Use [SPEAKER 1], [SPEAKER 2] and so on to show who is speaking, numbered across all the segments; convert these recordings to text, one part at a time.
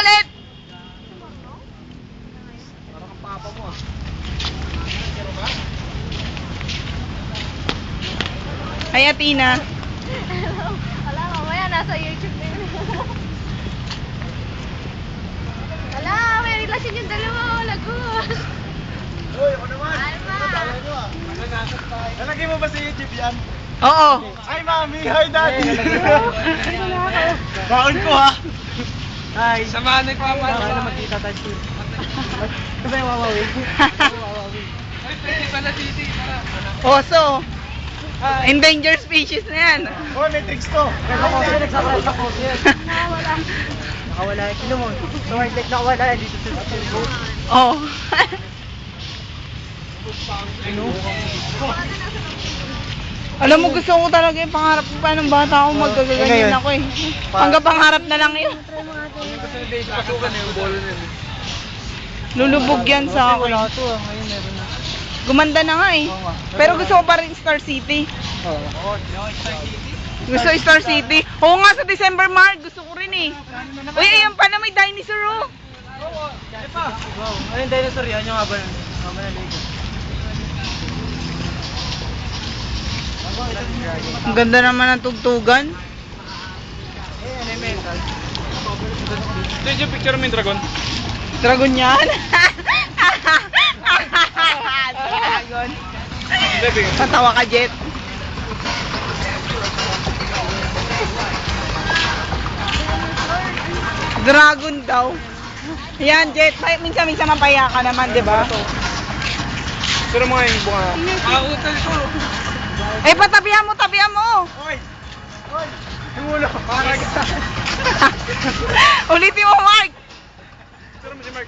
[SPEAKER 1] ulit!
[SPEAKER 2] Parang ang papa mo ah.
[SPEAKER 1] Hi, Athena.
[SPEAKER 3] Wala, mamaya nasa YouTube na yun. Wala, may relasyon yung dalawa. Lagot.
[SPEAKER 2] Uy, ako naman.
[SPEAKER 3] Alma.
[SPEAKER 2] Nadala nyo ah. Nalagay mo ba sa YouTube yan?
[SPEAKER 1] Oo.
[SPEAKER 2] Hi, Mami! Hi, Daddy! Baon ko ha! Hi! Samahan ko ang mga. Sana magkita tayo siya. Ito ba yung wawawi? Ay, pwede pala titi.
[SPEAKER 1] Oso. Endangered species na yan.
[SPEAKER 2] Oh, may tricks to! Nagsasarap ako.
[SPEAKER 3] Nakawala.
[SPEAKER 2] Nakawala. Sino mo? So, white light nakawala. Dito sa boat.
[SPEAKER 1] Oh. Alam mo, gusto ko talaga yung pangarap ko pa ng bata ako, magagaganyan ako eh. Hanggang pangarap na lang yun.
[SPEAKER 2] Pasukan na yung bolo na yun.
[SPEAKER 1] Lulubog yan sa akin.
[SPEAKER 2] Wala ito ah. Ngayon meron na.
[SPEAKER 1] Gumanda na nga eh. Pero gusto ko pa rin Star City.
[SPEAKER 2] Oo. Star City?
[SPEAKER 1] Gusto Star City. Oo nga, sa December Mark, gusto ko rin eh. Uy, ayan pala, may dinosaur oh.
[SPEAKER 2] Oo. Wow. Ano yung dinosaur yan? Yung haba na. Haba na Lego.
[SPEAKER 1] Ang ganda naman ng tugtugan.
[SPEAKER 2] Ano yung mental? Ito yung picture mo yung dragon?
[SPEAKER 1] Dragon yan. Dragon. Patawa ka, Jet. Dragon daw. Yan, Jet. Minsan-minsan mapaya ka naman, di ba?
[SPEAKER 2] Pero mga yung bunga. Utal ko.
[SPEAKER 1] Eh, patabihan mo, tabihan mo.
[SPEAKER 2] Oy! Oy! Yung ulo. Parang
[SPEAKER 1] Ulitin mo, Mark.
[SPEAKER 2] Pero mo si Mark.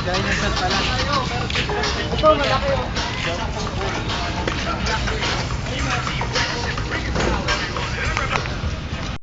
[SPEAKER 2] Dinosaur pala. Ito, malaki.